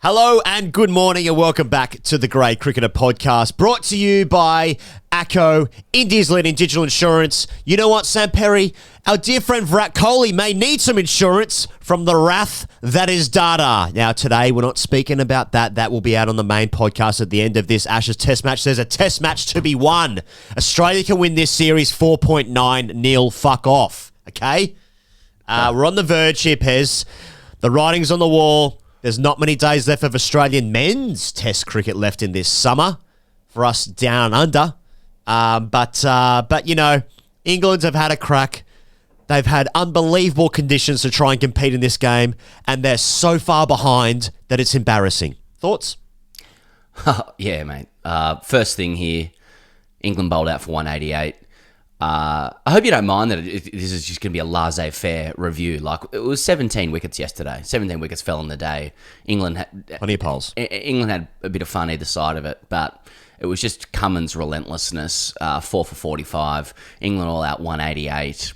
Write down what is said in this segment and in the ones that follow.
Hello and good morning and welcome back to the Grey Cricketer Podcast, brought to you by ACO, India's leading digital insurance. You know what, Sam Perry? Our dear friend Virat Kohli may need some insurance from the wrath that is data. Now, today we're not speaking about that. That will be out on the main podcast at the end of this Ashes Test match. There's a Test match to be won. Australia can win this series 4.9-0. Fuck off, okay? We're on the verge here, Pez. The writing's on the wall. There's not many days left of Australian men's Test cricket left in this summer for us down under. But you know, England have had a crack. They've had unbelievable conditions to try and compete in this game, and they're so far behind that it's embarrassing. Thoughts? Yeah, mate. First thing here, England bowled out for 188. I hope you don't mind that this is just going to be a laissez-faire review. Like, it was 17 wickets yesterday. 17 wickets fell in the day. England had plenty of poles. England had a bit of fun either side of it, but it was just Cummins' relentlessness. 4 for 45. England all out 188.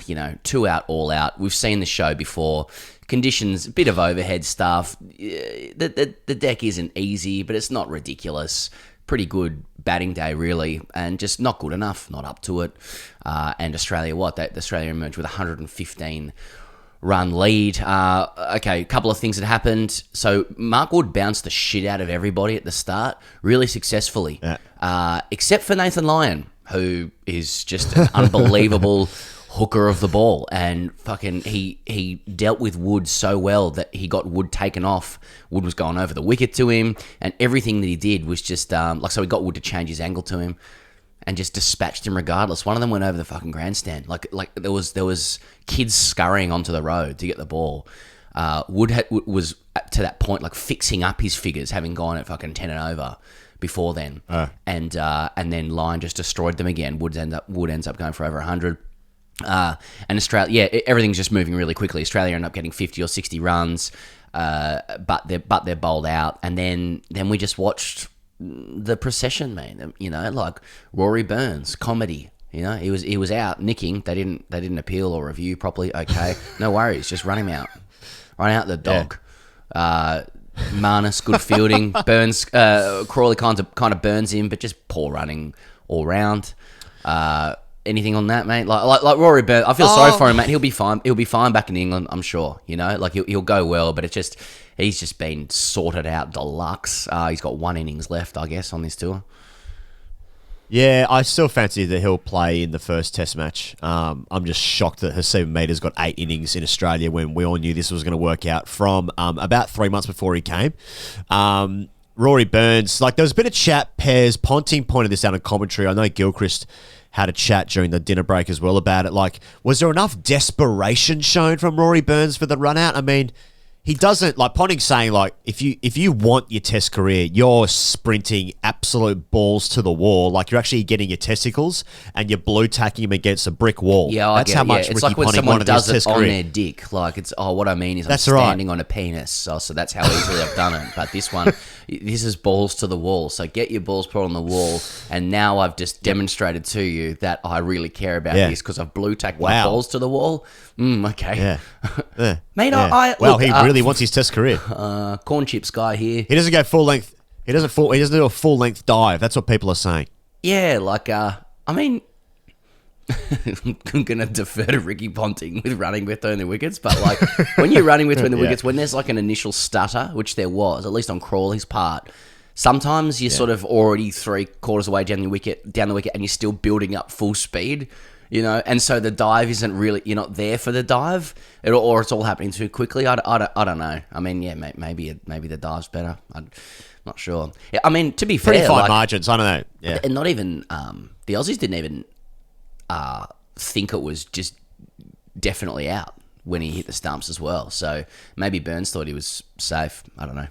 You know, 2 out, all out. We've seen the show before. Conditions, a bit of overhead stuff. The deck isn't easy, but it's not ridiculous. Pretty good batting day, really, and just not good enough, not up to it. And Australia, Australia emerged with a 115-run lead. Okay, a couple of things that happened. So Mark Wood bounced the shit out of everybody at the start, really successfully, except for Nathan Lyon, who is just an unbelievable hooker of the ball, and fucking he dealt with Wood so well that he got Wood taken off. Wood was going over the wicket to him, and everything that he did was just so he got Wood to change his angle to him and just dispatched him regardless. One of them went over the fucking grandstand. Like there was kids scurrying onto the road to get the ball. Wood was to that point like fixing up his figures, having gone at fucking 10 and over before then, and then Lyon just destroyed them again. Wood ends up going for over 100. And Australia, everything's just moving really quickly. Australia end up getting 50 or 60 runs, but they're bowled out, and then we just watched the procession, man. You know, like Rory Burns comedy. You know, he was out nicking. They didn't appeal or review properly. Okay, no worries, just run him out, run out the dog. Yeah. Marnus, good fielding. Burns, Crawley kind of burns him, but just poor running all round. Anything on that, mate? Like Rory Burns, I feel sorry for him, mate. He'll be fine. He'll be fine back in England, I'm sure. You know, like he'll go well, but he's just been sorted out deluxe. He's got 1 innings left, I guess, on this tour. Yeah, I still fancy that he'll play in the first Test match. I'm just shocked that Haseeb Meda's got 8 innings in Australia when we all knew this was going to work out from about 3 months before he came. Rory Burns, like there was a bit of chat. Pairs Ponting pointed this out in commentary. I know Gilchrist had a chat during the dinner break as well about it. Like, was there enough desperation shown from Rory Burns for the run out? I mean, he doesn't, like Ponting's saying, like, if you want your Test career, you're sprinting absolute balls to the wall. Like, you're actually getting your testicles and you're blue tacking him against a brick wall. Yeah, that's how much It's Ricky like when Ponting someone wanted does his it on career. their dick. Like, it's, what I mean is I'm That's standing right. on a penis. So that's how easily I've done it. But this one, this is balls to the wall. So get your balls put on the wall. And now I've just demonstrated to you that I really care about this because I've blue tacked my balls to the wall. Okay. Yeah. Mate, Yeah. He really wants his Test career. Corn chips guy here. He doesn't go full length. He doesn't do a full length dive. That's what people are saying. Yeah, like I mean, I'm gonna defer to Ricky Ponting with running between the wickets, but like when you're running between the wickets, when there's like an initial stutter, which there was, at least on Crawley's part, sometimes you're sort of already 3/4 away down the wicket, and you're still building up full speed. You know, and so the dive isn't really, you're not there for the dive, or it's all happening too quickly. I don't know. I mean, yeah, maybe the dive's better. I'm not sure. Yeah, I mean, to be fair, pretty fine margins. I don't know. Yeah, and not even the Aussies didn't even think it was just definitely out when he hit the stumps as well. So maybe Burns thought he was safe. I don't know.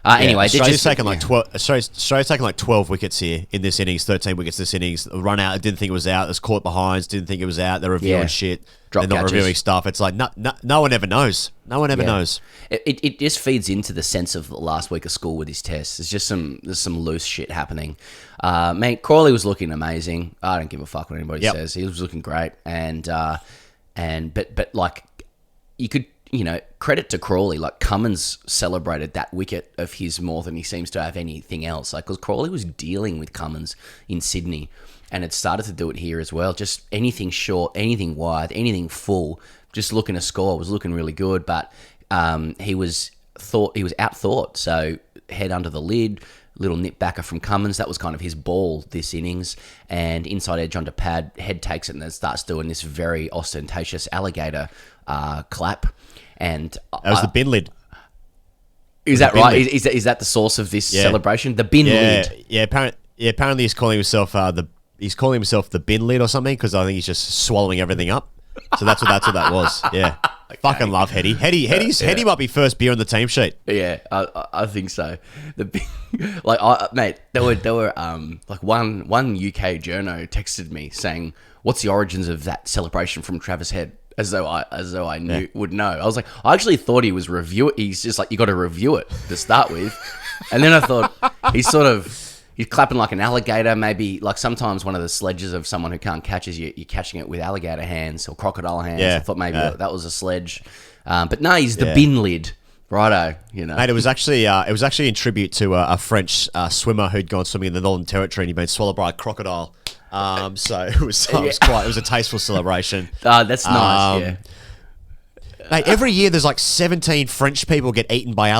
Anyway, Australia's taken like 12. Australia's taken like 12 wickets here in this innings. 13 wickets this innings. The run out, didn't think it was out. It was caught behinds. Didn't think it was out. They're reviewing shit. They're not reviewing stuff. It's like no one ever knows. No one ever knows. It just feeds into the sense of the last week of school with his tests. There's some loose shit happening. Mate, Crawley was looking amazing. I don't give a fuck what anybody says. He was looking great, but like you could. credit to Crawley. Like, Cummins celebrated that wicket of his more than he seems to have anything else. Like, because Crawley was dealing with Cummins in Sydney, and it started to do it here as well. Just anything short, anything wide, anything full, just looking to score was looking really good. But he was out-thought. So head under the lid, little nip backer from Cummins. That was kind of his ball this innings. And inside edge onto pad, head takes it and then starts doing this very ostentatious alligator clap. And that was the bin lid. Is that right? Is that the source of this celebration? The bin lid. Yeah. Apparently he's calling himself the bin lid or something, because I think he's just swallowing everything up. So that's what that was. Yeah. Okay. Fucking love Hetty. Hetty might be first beer on the team sheet. Yeah, I think so. Mate, there were like one UK journo texted me saying, "What's the origins of that celebration from Travis Head?" As though I would know. I was like, I actually thought he was he's just like, you got to review it to start with, and then I thought he's clapping like an alligator. Maybe like sometimes one of the sledges of someone who can't catch is you're catching it with alligator hands or crocodile hands. I thought maybe that was a sledge, but no, he's the bin lid. Righto, Mate, it was actually in tribute to a French swimmer who'd gone swimming in the Northern Territory and he'd been swallowed by a crocodile. So it was a tasteful celebration. That's nice. Yeah. Mate, every year there's like 17 French people get eaten by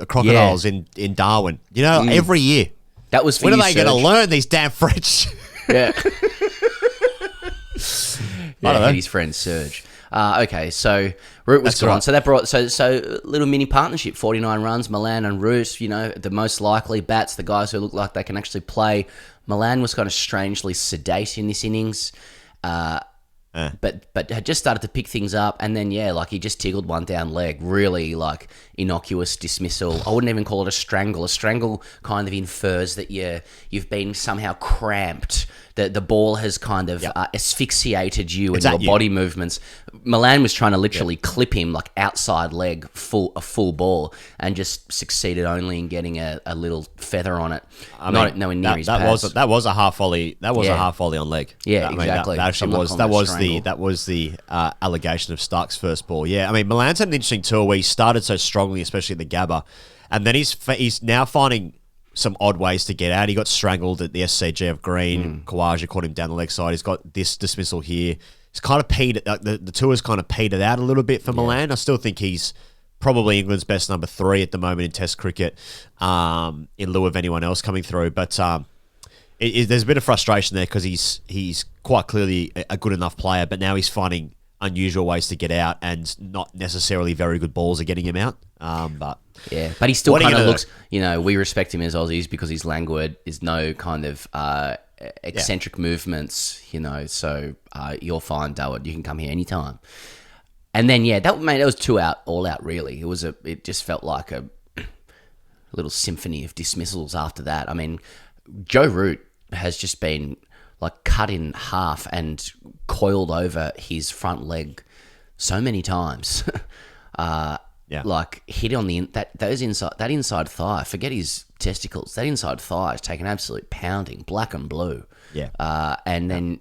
crocodiles in Darwin. Every year. That was for when you, are they going to learn these damn French? Yeah. His friend Serge. Okay, so Root was gone. Right. So that brought so little mini partnership, 49 runs. Milan and Root, the most likely bats, the guys who look like they can actually play. Milan was kind of strangely sedate in this innings. But had just started to pick things up, and then he just tickled one down leg, really like innocuous dismissal. I wouldn't even call it a strangle. A strangle kind of infers that you've been somehow cramped. The ball has kind of asphyxiated you in your body movements. Milan was trying to literally clip him like outside leg, a full ball, and just succeeded only in getting a little feather on it. Nowhere near his pads. That was a half volley. That was a half volley on leg. Yeah, exactly. That actually was. That was the allegation of Stark's first ball. Yeah, I mean, Milan's had an interesting tour where he started so strongly, especially at the Gabba, and then he's now finding some odd ways to get out. He got strangled at the SCG of Green. Kawaja caught him down the leg side. He's got this dismissal here. It's kind of petered. The tour's kind of petered out a little bit for Milan. I still think he's probably England's best number 3 at the moment in Test cricket, in lieu of anyone else coming through. But there's a bit of frustration there because he's quite clearly a good enough player, but now he's finding unusual ways to get out, and not necessarily very good balls are getting him out. But he still kind of looks. We respect him as Aussies because he's languid. Is no kind of eccentric movements. So you're fine, Dawid. You can come here anytime. And then that was 2 out, all out. Really, it just felt like a little symphony of dismissals after that. I mean, Joe Root has just been like cut in half and coiled over his front leg so many times. Like hit on that inside thigh. Forget his testicles. That inside thigh is taking absolute pounding, black and blue. Yeah. And then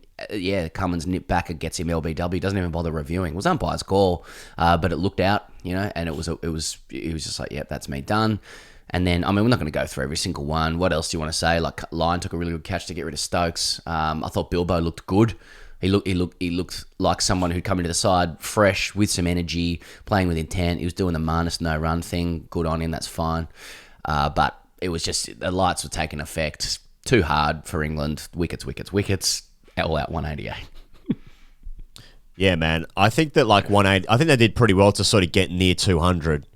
Cummins nip back and gets him LBW. Doesn't even bother reviewing. It was umpire's call, but it looked out. And it was just like, that's me done. And then, I mean, we're not going to go through every single one. What else do you want to say? Like, Lyon took a really good catch to get rid of Stokes. I thought Bilbo looked good. He looked like someone who'd come into the side fresh, with some energy, playing with intent. He was doing the MARNUS no-run thing. Good on him, that's fine. But it was just, the lights were taking effect. Too hard for England. Wickets. All out 188. Yeah, man. I think that I think they did pretty well to sort of get near 200.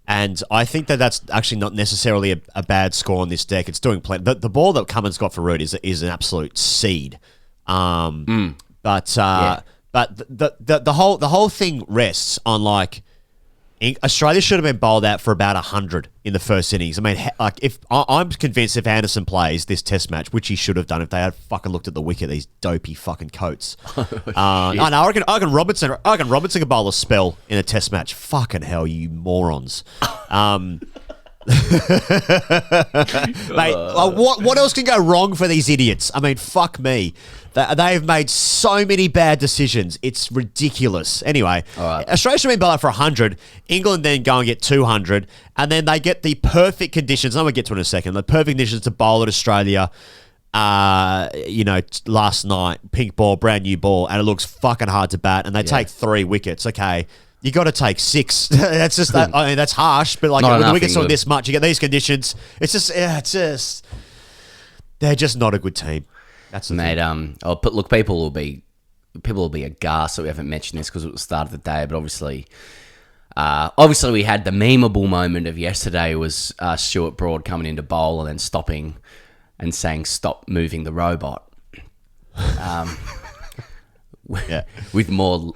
And I think that's actually not necessarily a bad score on this deck. It's doing plenty. The ball that Cummins got for Root is an absolute seed. But the whole thing rests on Australia should have been bowled out for about 100 in the first innings. I mean, I'm convinced if Anderson plays this Test match, which he should have done if they had fucking looked at the wicket, these dopey fucking coats. I reckon Robertson could bowl a spell in a Test match. Fucking hell, you morons. Mate, what else can go wrong for these idiots? I mean, fuck me. They've made so many bad decisions. It's ridiculous. Anyway, Australia should have been bowled out for 100. England then go and get 200. And then they get the perfect conditions. I'm going to get to it in a second. The perfect conditions to bowl at Australia, last night. Pink ball, brand new ball. And it looks fucking hard to bat. And they take 3 wickets. Okay. You got to take 6. That's just that. I mean, that's harsh, but like when the wickets on this much, you get these conditions. It's just, they're just not a good team. That's the thing. But look, people will be aghast that we haven't mentioned this because it was the start of the day. But obviously, we had the memeable moment of yesterday was Stuart Broad coming into bowl and then stopping and saying, "Stop moving the robot." With more,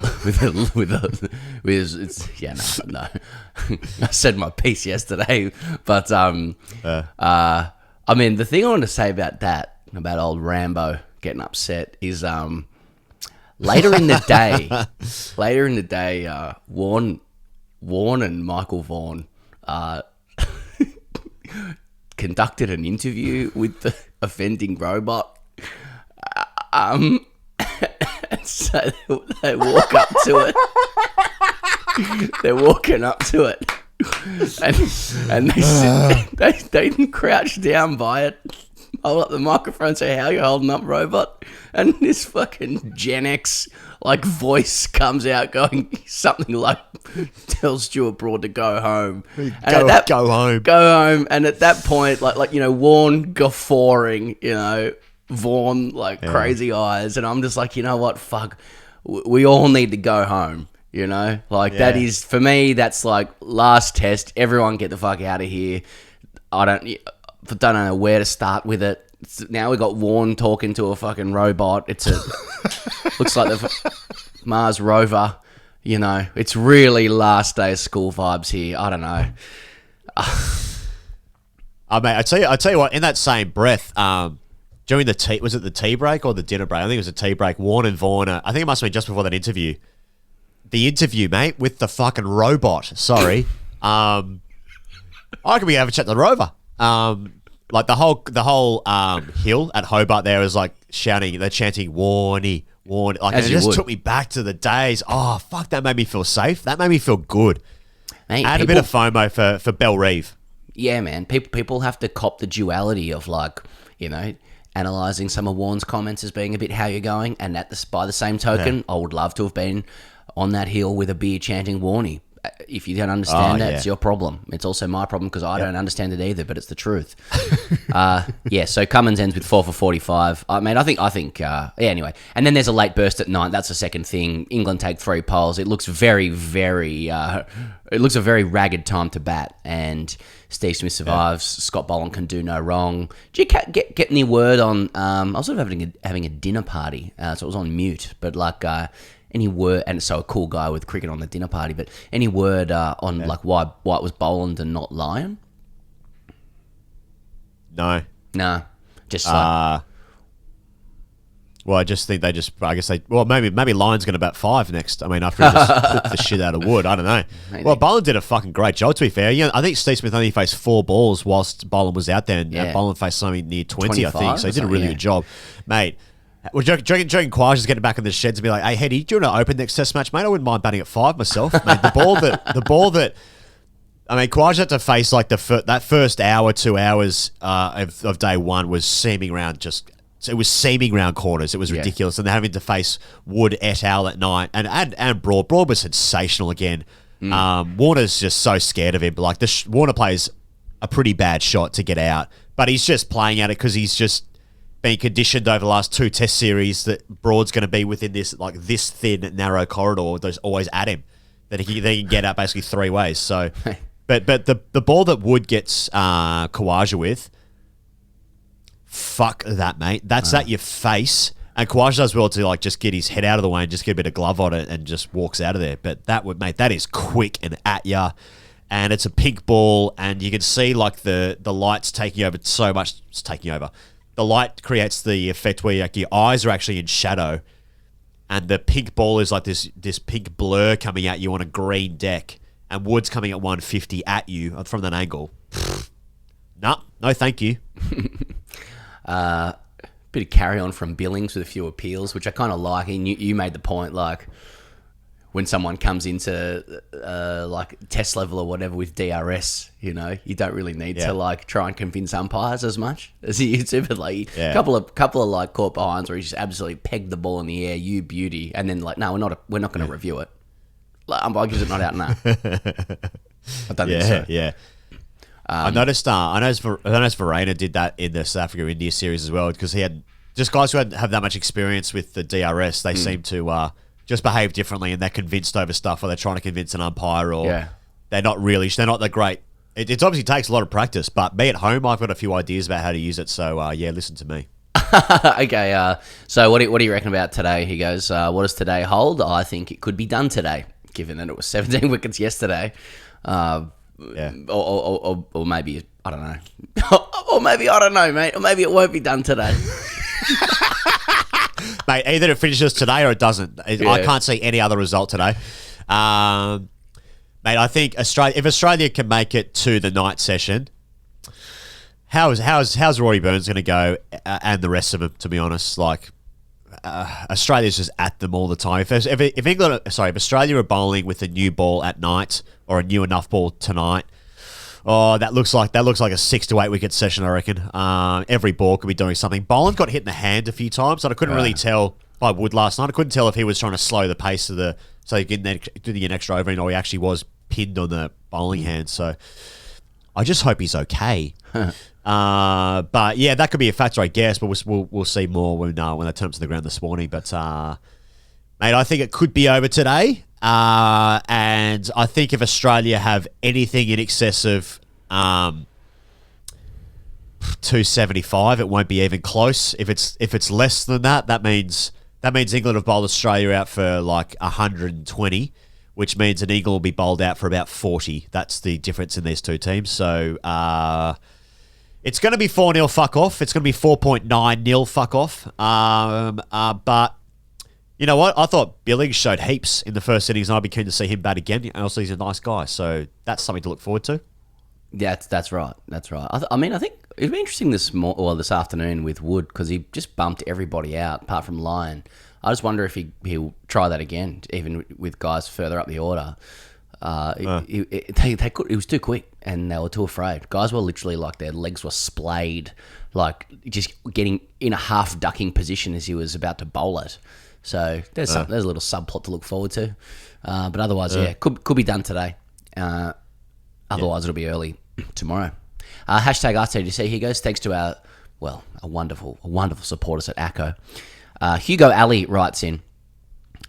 no. I said my piece yesterday, but I mean, the thing I want to say about that, about old Rambo getting upset, is later in the day, Warren and Michael Vaughan conducted an interview with the offending robot. So they walk up to it. They're walking up to it, and they crouch down by it, hold up the microphone, and say, "How you holding up, robot?" And this fucking Gen X voice comes out going something like, "Tell Stuart Broad to go home." And go home. And at that point, Warren guffawing, Vaughan crazy eyes, and I'm just like, you know what, fuck, we all need to go home, that is, for me, that's like last test, everyone get the fuck out of here. I don't know where to start with it. Now we got Warren talking to a fucking robot. Looks like the Mars rover, it's really last day of school vibes here. I don't know. Mate, I tell you what, in that same breath, during the tea, was it the tea break or the dinner break? I think it was a tea break. Warren and Vaughan, I think it must have been just before that interview. The interview, mate, with the fucking robot. Sorry. I reckon we have a chat to the rover. The whole hill at Hobart there was shouting, they're chanting, "Warnie, Warnie." It just took me back to the days. Oh, fuck, that made me feel safe. That made me feel good. Mate, I had a bit of FOMO for Bell Reeve. Yeah, man. People have to cop the duality of analysing some of Warren's comments as being a bit how you're going, and by the same token, I would love to have been on that hill with a beer chanting Warnie. If you don't understand that, it's your problem. It's also my problem because I don't understand it either, but it's the truth. So Cummins ends with 4 for 45. I think, anyway. And then there's a late burst at 9. That's the second thing. England take 3 poles. It looks very, very, it looks a very ragged time to bat, and Steve Smith survives. Scott Boland can do no wrong. Did you get any word on, I was sort of having a dinner party, so it was on mute, but any word, and so a cool guy with cricket on the dinner party, but any word on why it was Boland and not Lyon? No. Nah. Just well, I just think maybe Lyon's going to bat 5 next. I mean, after he just cooked the shit out of Wood. I don't know. Maybe. Well, Boland did a fucking great job, to be fair. I think Steve Smith only faced 4 balls whilst Boland was out there, and Boland faced something near 20, I think. So he did a really good job. Mate, well, do you reckon Quaj is getting back in the sheds and be like, "Hey, Heady, do you want to open next test match, mate? I wouldn't mind batting at 5 myself." Mate, the ball that Quaj had to face that first hour, 2 hours of day one was seaming around corners. It was ridiculous, and they're having to face Wood et al. At night, and Broad. Broad was sensational again. Warner's just so scared of him. Warner plays a pretty bad shot to get out, but he's just playing at it because he's just been conditioned over the last 2 test series that Broad's going to be within this thin, narrow corridor that's always at him, that he can get out basically 3 ways. So, but the ball that Wood gets Khawaja with, fuck that, mate. That's at your face, and Khawaja does well to just get his head out of the way and just get a bit of glove on it and just walks out of there. But that is quick and at ya, and it's a pink ball, and you can see the lights taking over so much. It's taking over. The light creates the effect where your eyes are actually in shadow, and the pink ball is this pink blur coming at you on a green deck, and Wood's coming at 150 at you from that angle, no thank you. Bit of carry on from Billings with a few appeals, which I kind of like. And you made the point, like, when someone comes into like test level or whatever with DRS, you don't really need to like try and convince umpires as much as you used to. But like a couple of like caught behinds where he just absolutely pegged the ball in the air, you beauty, and then like, no, we're not going to review it. Like, umpire gives it not out now. I don't think so. Yeah. I noticed Verena did that in the South Africa India series as well, because he had just guys who have that much experience with the DRS. They seem to just behave differently, and they're convinced over stuff, or they're trying to convince an umpire, or they're not that great. It obviously takes a lot of practice, but me at home, I've got a few ideas about how to use it. So listen to me. Okay. So what do you reckon about today? He goes, what does today hold? I think it could be done today, given that it was 17 wickets yesterday. Or maybe, I don't know. Or maybe, I don't know, mate. Or maybe it won't be done today. Mate, either it finishes today or it doesn't. I can't see any other result today. Mate, I think if Australia can make it to the night session, how's Rory Burns going to go, and the rest of them, to be honest? Like, Australia's just at them all the time. If Australia are bowling with a new ball at night, or a new enough ball tonight, that looks like a 6 to 8 wicket session, I reckon. Every ball could be doing something. Boland got hit in the hand a few times, and I couldn't really tell by Wood last night. I couldn't tell if he was trying to slow the pace of so he could do an extra over, or he actually was pinned on the bowling hand. So I just hope he's okay. But yeah, that could be a factor, I guess. But we'll see more when they turn up to the ground this morning. But mate, I think it could be over today. And I think if Australia have anything in excess of 275, it won't be even close. If it's less than that, that means England have bowled Australia out for like 120, which means an England will be bowled out for about 40. That's the difference in these two teams. So it's going to be 4-0 fuck off. It's going to be 4.9-0 fuck off. But you know what? I thought Billings showed heaps in the first innings, and I'd be keen to see him bat again. And also, he's a nice guy, so that's something to look forward to. Yeah, that's right. That's right. I mean, I think it'd be interesting this afternoon with Wood, because he just bumped everybody out apart from Lyon. I just wonder if he'll try that again, even with guys further up the order. It was too quick, and they were too afraid. Guys were literally like, their legs were splayed, like just getting in a half ducking position as he was about to bowl it. So there's a little subplot to look forward to, but otherwise, could be done today. Otherwise, it'll be early tomorrow. Hashtag AskTGC. He goes, thanks to our a wonderful supporters at ACO. Hugo Ali writes in.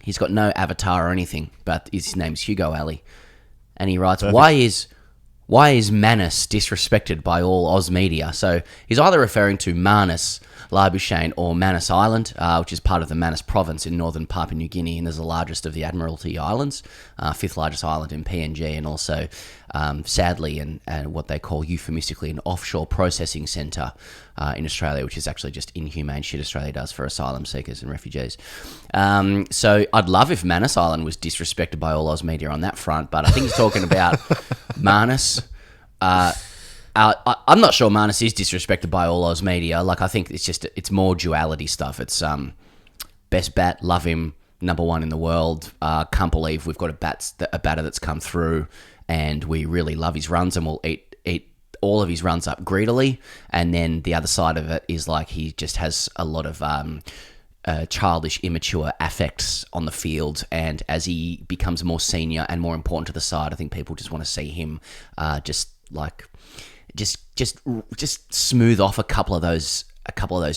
He's got no avatar or anything, but his name's Hugo Ali, and he writes, perfect. Why is MARNUS disrespected by all Oz media? So he's either referring to MARNUS, Labuschagne, or Manus Island, which is part of the Manus province in northern Papua New Guinea, and is the largest of the Admiralty Islands, fifth largest island in PNG, and also, sadly, and what they call euphemistically an offshore processing centre in Australia, which is actually just inhumane shit Australia does for asylum seekers and refugees. So I'd love if Manus Island was disrespected by all Oz media on that front, but I think he's talking about MARNUS. I'm not sure MARNUS is disrespected by all Oz media. Like, I think it's more duality stuff. It's best bat, love him, number one in the world. Can't believe we've got a batter that's come through, and we really love his runs, and we'll eat all of his runs up greedily. And then the other side of it is like he just has a lot of childish, immature affects on the field, and as he becomes more senior and more important to the side, I think people just want to see him just smooth off a couple of those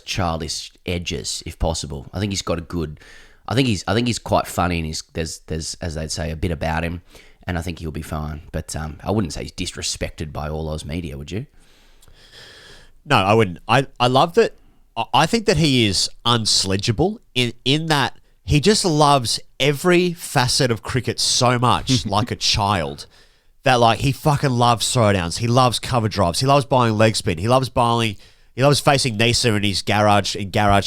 childish edges if possible. I think he's got a good. I think he's quite funny, and there's as they'd say, a bit about him, and I think he'll be fine. But I wouldn't say he's disrespected by all Oz media, would you? No, I wouldn't. I love that. I think that he is unsledgeable in that he just loves every facet of cricket so much, like a child. That, like, he fucking loves throwdowns. He loves cover drives. He loves bowling leg spin. He loves facing Nisa in his garage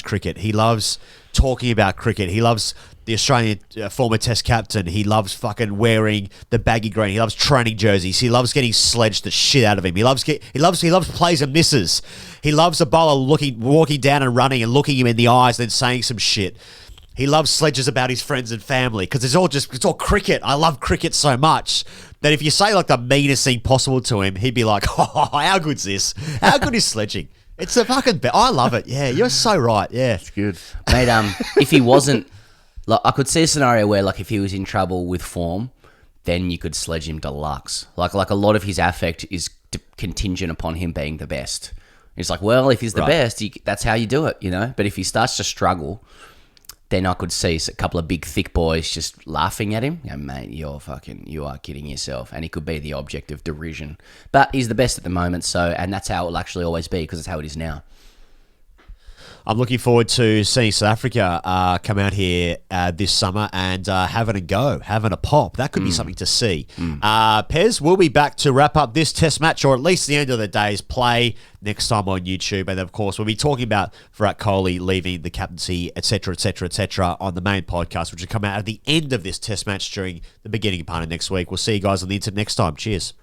cricket. He loves talking about cricket. He loves the Australian former Test captain. He loves fucking wearing the baggy green. He loves training jerseys. He loves getting sledged the shit out of him. He loves plays and misses. He loves a bowler walking down and running and looking him in the eyes, then saying some shit. He loves sledges about his friends and family because it's all cricket. I love cricket so much that if you say like the meanest thing possible to him, he'd be like, "Oh, how good's this? How good is sledging?" It's a fucking. I love it. Yeah, you're so right. Yeah, it's good, mate. If he wasn't, like, I could see a scenario where, like, if he was in trouble with form, then you could sledge him deluxe. Like a lot of his affect is contingent upon him being the best. It's like, well, if he's the best, that's how you do it, you know. But if he starts to struggle, then I could see a couple of big, thick boys just laughing at him. Mate, you are kidding yourself. And he could be the object of derision. But he's the best at the moment, and that's how it will actually always be, because it's how it is now. I'm looking forward to seeing South Africa come out here this summer and having a pop. That could be something to see. Pez, we'll be back to wrap up this test match, or at least the end of the day's play, next time on YouTube. And of course, we'll be talking about Virat Kohli leaving the captaincy, etc., on the main podcast, which will come out at the end of this test match during the beginning part of next week. We'll see you guys on the internet next time. Cheers.